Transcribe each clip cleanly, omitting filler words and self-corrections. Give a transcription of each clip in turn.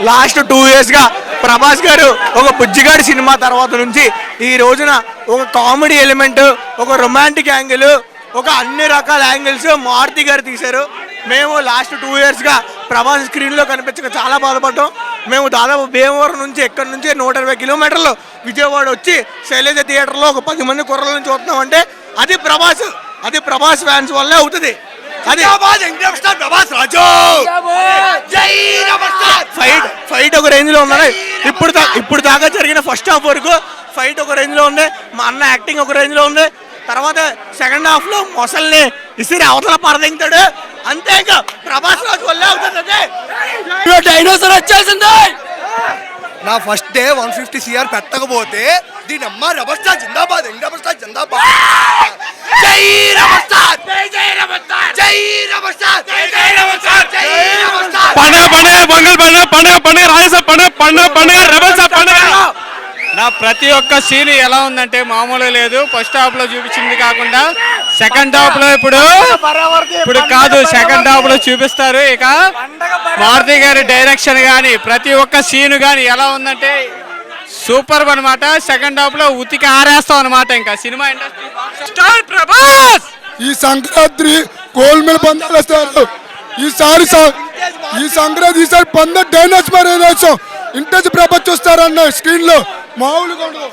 Last 2 yearsగా Prabhas గారు ఒక బుజ్జిగాడి cinema తర్వాత నుంచి ఈ రోజున ఒక కామెడీ ఎలిమెంట్, ఒక రొమాంటిక్ యాంగిల్, ఒక అన్ని రకాల యాంగిల్స్ మారుతి గారు తీశారు. మేము లాస్ట్ 2 yearsగా ప్రభాస్ స్క్రీన్లో కనిపించక చాలా బాధపడ్డాం. మేము దాదాపు భీమవరం నుంచి ఎక్కడి నుంచి 120 కిలోమీటర్లు విజయవాడ వచ్చి శైలజ థియేటర్లో ఒక 10 మంది కుర్రల నుంచి చూస్తున్నామంటే అది ప్రభాస్ ఫ్యాన్స్ వల్లే అవుతుంది. అది ఫైట్ ఒక రేంజ్ లో ఉన్నాయి. ఇప్పుడు దాకా జరిగిన ఫస్ట్ హాఫ్ వరకు ఫైట్ ఒక రేంజ్ లో ఉంది. మా అన్న యాక్టింగ్ ఒక రేంజ్ లో ఉంది. తర్వాత సెకండ్ హాఫ్ లో మొసల్ని ఇసిరి అవతల పరదించాడు. అంతే, ఇంకా ప్రభాస్ రాజు వల్లే అవుతుంది. డైనోసార్ వచ్చేసింది. నా ఫస్ట్ డే 150 CR పెట్టకపోతే దీని అమ్మ రెబల్ స్టార్ జిందాబాద్, రెబల్ స్టార్ జిందాబాద్, జై రెబల్ స్టార్, జై రెబల్ స్టార్, జై రెబల్ స్టార్, జై రెబల్ స్టార్, జై రెబల్ స్టార్. పండుగ పండుగ రెబల్ స్టార్ పండుగ. నా ప్రతి ఒక్క సీన్ ఎలా ఉందంటే మామూలు లేదు. ఫస్ట్ హాఫ్ లో చూపించింది కాకుండా సెకండ్ హాఫ్ లో ఇప్పుడు కాదు, సెకండ్ హాఫ్ లో చూపిస్తారు. ఇక మారుతి గారి డైరెక్షన్ గాని ప్రతి ఒక్క సీన్ గాని ఎలా ఉందంటే సూపర్ అనమాట. సెకండ్ హాఫ్ లో ఉతికి ఆరేస్తాం అనమాట. ఇంకా సినిమా ఇండస్ట్రీ స్టార్ ప్రభాస్. ఈ సంక్రాంతి గోల్డ్ మెడల్ పందాలు వస్తారు. ఈ సంక్రాంతి ఈసారి 15 డైనోసార్ వేసాం. ఇంటేజ్ ప్రభాస్ చూస్తారన్న స్క్రీన్ లో మామూలుగా ఉండదు.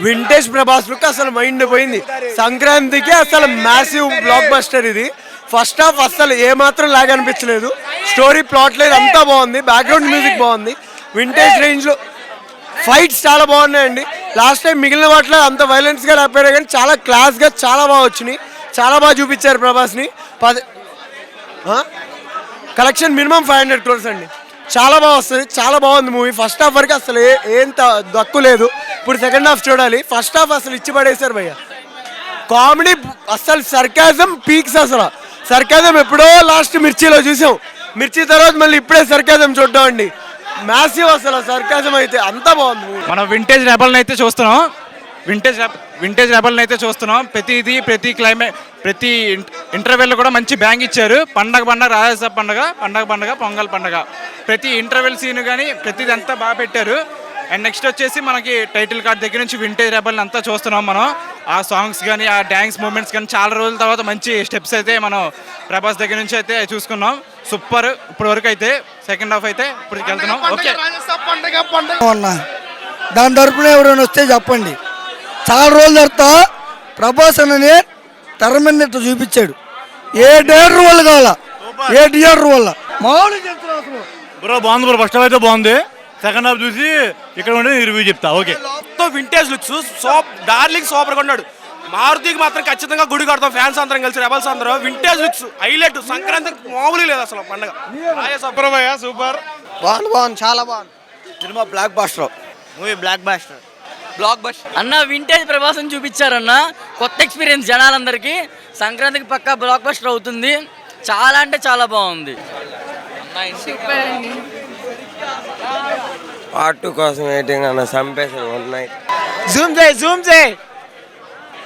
వింటేజ్ ప్రభాస్ లుక్ అసలు మైండ్ పోయింది. సంక్రాంతికి అసలు మ్యాసివ్ బ్లాక్ బస్టర్ ఇది. ఫస్ట్ హాఫ్ అసలు ఏమాత్రం లాగ్ అనిపించలేదు. స్టోరీ ప్లాట్ లేదు, అంతా బాగుంది. బ్యాక్గ్రౌండ్ మ్యూజిక్ బాగుంది. వింటేజ్ రేంజ్ లో ఫైట్స్ చాలా బాగున్నాయండి. లాస్ట్ టైం మిగిలిన వాటిలో అంత వైలెన్స్ గా లేకపోయారు కానీ చాలా క్లాస్ గా చాలా బాగా వచ్చినాయి. చాలా బాగా చూపించారు ప్రభాస్ ని. కలెక్షన్ మినిమం 500 crores అండి. చాలా బాగా వస్తుంది, చాలా బాగుంది మూవీ. ఫస్ట్ హాఫ్ వరకు అసలు ఏం దక్కు లేదు. ఇప్పుడు సెకండ్ హాఫ్ చూడాలి. ఫస్ట్ హాఫ్ అసలు ఇచ్చి పడేశారు భయ్య. కామెడీ అసలు సర్కాజం పీక్స్. అసలు సర్కాజం ఎప్పుడో లాస్ట్ మిర్చిలో చూసాం. మిర్చి తర్వాత మళ్ళీ ఇప్పుడే సర్కాజం చూద్దాం అండి. మ్యాసివ్ అసలు సర్కాజం అయితే అంతా బాగుంది. మనం వింటేజ్ రెబల్ని అయితే చూస్తున్నాం. వింటేజ్ రెబల్ని అయితే చూస్తున్నాం. ప్రతి క్లైమేట్, ప్రతి ఇంటర్వెల్ కూడా మంచి బ్యాంగ్ ఇచ్చారు. పండగ రాజసాబ్ పండగ పొంగల్ పండగ, ప్రతి ఇంటర్వెల్ సీన్ కానీ ప్రతిది అంతా బాగా పెట్టారు. అండ్ నెక్స్ట్ వచ్చేసి మనకి టైటిల్ కార్డ్ దగ్గర నుంచి వింటేజ్ రెబల్ని అంతా చూస్తున్నాం మనం. ఆ సాంగ్స్ కానీ ఆ డ్యాన్స్ మూమెంట్స్ కానీ చాలా రోజుల తర్వాత మంచి స్టెప్స్ అయితే మనం ప్రభాస్ దగ్గర నుంచి అయితే చూసుకున్నాం. సూపర్. ఇప్పుడు వరకు అయితే సెకండ్ హాఫ్ అయితే ఇప్పుడు వెళ్తున్నాం. ఓకే, దాని తరపున ఎవరైనా వస్తే చెప్పండి. చాలా రోజుల తర్వాత ప్రభాస్ అన్నని తెర మీద చూపించాడు. ఏ థియేటర్ వల్ల కావాలా, ఏ థియేటర్ వల్ల మామూలు బ్రో బాగుంది. బ్రో ఫస్ట్ హాఫ్ అయితే బాగుంది. సెకండ్ హాఫ్ చూసి ఇక్కడ ఉండి రివ్యూ చెప్తా. Okay, vintage looks darling super గా ఉన్నాడు. మారుతికి మాత్రం ఖచ్చితంగా గుడి కడతాం ఫ్యాన్స్ అందరం కలిసి, రెబల్స్ అందరం. Vintage looks highlight. సంక్రాంతికి మామూలు లేదు అసలు పండుగ. సూపర్ బాగుంది, చాలా బాగుంది. Cinema block buster movie, block buster. అన్న వింటేజ్ ప్రభాసం చూపించారన్న. కొత్త ఎక్స్పీరియన్స్ జనాలందరికీ. సంక్రాంతికి పక్కా బ్లాక్ బస్టర్ అవుతుంది. చాలా అంటే చాలా బాగుంది. పార్ట్ 2 కోసం వెయిటింగ్ అన్న. సంపేసి ఉన్నాయి. జూమ్ చేయి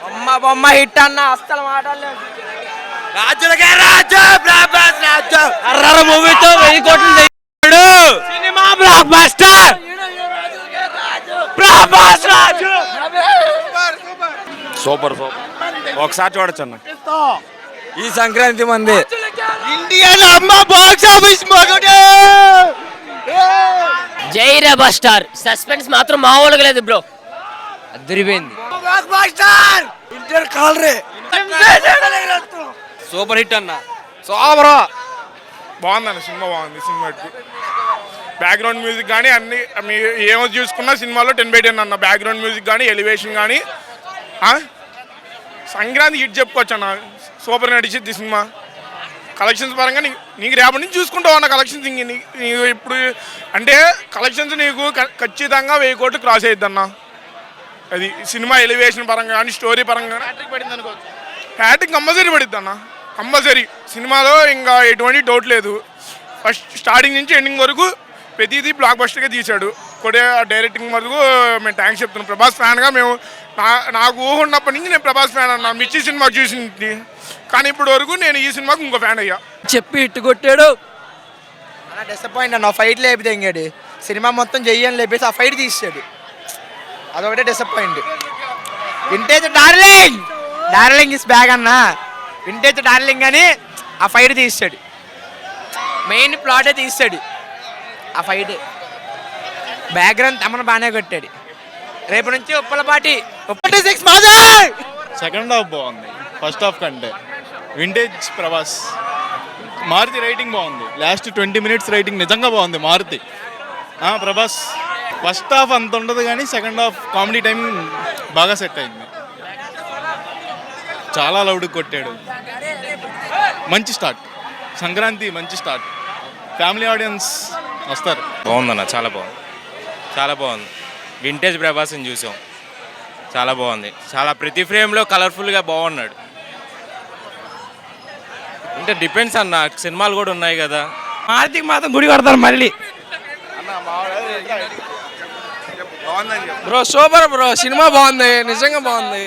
అమ్మ బొమ్మ హిట్ అన్న. అస్సలు మాట్లాడలేదు. మూవీతో 1000 కోట్లు సినిమా బ్లాక్ బస్టర్. ప్రభాస్ రాజు సూపర్. ఒకసారి చూడొచ్చు అన్న. ఈ సంక్రాంతి మంది ఇండియన్ అమ్మ బాక్స్ ఆఫీస్ మగడే. జై రెబల్ స్టార్. సస్పెన్స్ మాత్రం మామూలుగా లేదు బ్రో, అదిరిపోయింది. బ్లాక్ బస్టర్ ఇంటర్ కాల్రే. సూపర్ హిట్ అన్న. సూపర్ బాగుందన్న. సినిమా బాగుంది. సినిమా బ్యాక్గ్రౌండ్ మ్యూజిక్ కానీ అన్ని ఏమో చూసుకున్నా సినిమాలో 10/10 అన్న. బ్యాక్గ్రౌండ్ మ్యూజిక్ కానీ ఎలివేషన్ కానీ సంక్రాంతి హిట్ చెప్పుకోవచ్చు అన్న. Super నడిచిద్ది cinema. కలెక్షన్స్ పరంగా నీకు రేపటి నుంచి చూసుకుంటావు అన్న. కలెక్షన్స్ నీకు ఇప్పుడు అంటే కలెక్షన్స్ నీకు ఖచ్చితంగా 1000 కోట్లు క్రాస్ అయ్యిద్ది అన్న. అది సినిమా ఎలివేషన్ పరంగా కానీ స్టోరీ పరంగా హ్యాట్రిక్ కంపల్సరీ పడిద్ది అన్న. కంపల్సరీ సినిమాలో ఇంకా ఎటువంటి డౌట్ లేదు. ఫస్ట్ స్టార్టింగ్ నుంచి ఎండింగ్ వరకు ప్రతిదీ బ్లాక్ బస్టర్గా తీశాడు. కొడే డైరెక్టింగ్ వరకు మేము థ్యాంక్స్ చెప్తున్నాం. ప్రభాస్ ఫ్యాన్గా మేము నాకు ఊహ ఉన్నప్పటి నుంచి నేను ప్రభాస్ ఫ్యాన్ అన్నా. మిర్చి సినిమా చూసింది కానీ ఇప్పుడు వరకు నేను ఈ సినిమాకి ఇంకో ఫ్యాన్ అయ్యా. చెప్పి ఇట్టు కొట్టాడు. డిసప్పాయింట్ అన్న ఫైట్ లేపితే ఇంకేడు సినిమా మొత్తం చెయ్యని లేపేసి ఆ ఫైట్ తీసాడు, అదొకటే disappoint. Vintage darling is bag అన్న, వింటేజ్ డార్లింగ్ అని ఆ ఫైట్ తీసాడు, మెయిన్ ప్లాటే తీసాడు ఆ ఫైట్. బ్యాక్గ్రౌండ్ తమను బాగానే కొట్టాడు. రేపు నుంచి ఉప్పలపాటి 6 మాదే. సెకండ్ హాఫ్ బాగుంది ఫస్ట్ హాఫ్ కంటే. వింటేజ్ ప్రభాస్. మారుతి రైటింగ్ బాగుంది, లాస్ట్ 20 minutes రైటింగ్ నిజంగా బాగుంది మారుతి. ప్రభాస్ ఫస్ట్ హాఫ్ అంత ఉండదు కానీ సెకండ్ హాఫ్ కామెడీ టైం బాగా సెట్ అయింది. చాలా లౌడ్ కొట్టాడు. మంచి స్టార్ట్, సంక్రాంతి మంచి స్టార్ట్. ఫ్యామిలీ ఆడియన్స్ వస్తారు. బాగుందన్న, చాలా బాగుంది, చాలా బాగుంది. వింటేజ్ ప్రభాస్ని చూసాం, చాలా బాగుంది. చాలా ప్రతి ఫ్రేమ్లో కలర్ఫుల్గా బాగున్నాడు. అంటే డిపెండ్స్ అన్న, సినిమాలు కూడా ఉన్నాయి కదా. ఆర్థిక మాత్రం గుడి కొడతారు మళ్ళీ. బ్రో సూపర్ బ్రో, సినిమా బాగుంది, నిజంగా బాగుంది.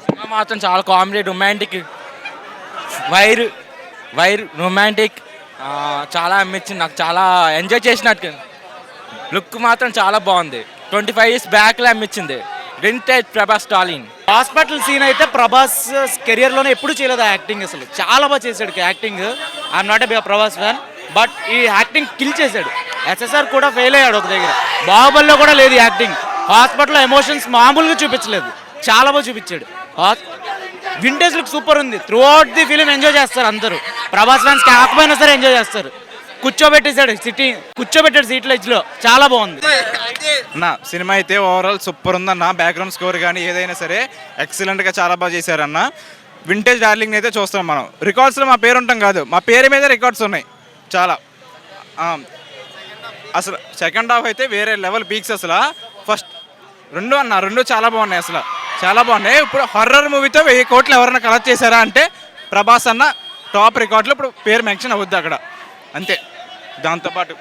సినిమా మాత్రం చాలా కామెడీ, రొమాంటిక్, వైర్ రొమాంటిక్, చాలా అమ్మించింది నాకు. చాలా ఎంజాయ్ చేసినట్టు. లుక్ మాత్రం చాలా బాగుంది. 25 years బ్యాక్లో అమ్మించింది. Vintage Prabhas darling. Hospital scene అయితే ప్రభాస్ కెరియర్లోనే ఎప్పుడు చేయలేదు యాక్టింగ్. అసలు చాలా బాగా చేశాడు acting. I'm not a Prabhas fan, but ఈ యాక్టింగ్ కిల్ చేశాడు. ఎస్ఎస్ఆర్ కూడా ఫెయిల్ అయ్యాడు ఒక దగ్గర. బాహుబలిలో కూడా లేదు యాక్టింగ్. హాస్పిటల్లో ఎమోషన్స్ మామూలుగా చూపించలేదు, చాలా బాగా చూపించాడు. వింటేజ్ లుక్ సూపర్ ఉంది. Through out the film enjoy చేస్తారు అందరూ. ప్రభాస్ ఫ్యాన్స్ కాకపోయినా సరే ఎంజాయ్ చేస్తారు. కూర్చోబెట్టాడు సీట్ల ఇచ్చులో, చాలా బాగుంది. అన్న సినిమా అయితే ఓవరాల్ సూపర్ ఉందన్న. బ్యాక్గ్రౌండ్ స్కోర్ కానీ ఏదైనా సరే ఎక్సలెంట్గా చాలా బాగా చేశారన్న. వింటేజ్ డార్లింగ్ అయితే చూస్తాం మనం. రికార్డ్స్లో మా పేరు ఉంటాం కాదు, మా పేరు మీద రికార్డ్స్ ఉన్నాయి చాలా. అసలు సెకండ్ హాఫ్ అయితే వేరే లెవెల్ పీక్స్. అసలు ఫస్ట్ రెండు చాలా బాగున్నాయి, అసలు చాలా బాగున్నాయి. ఇప్పుడు హర్రర్ మూవీతో 1000 కోట్లు ఎవరైనా కలెక్ట్ చేశారా అంటే ప్రభాస్ అన్న టాప్ రికార్డులో ఇప్పుడు పేరు మెన్షన్ అవుద్ది అక్కడ, అంతే. దాంతోపాటు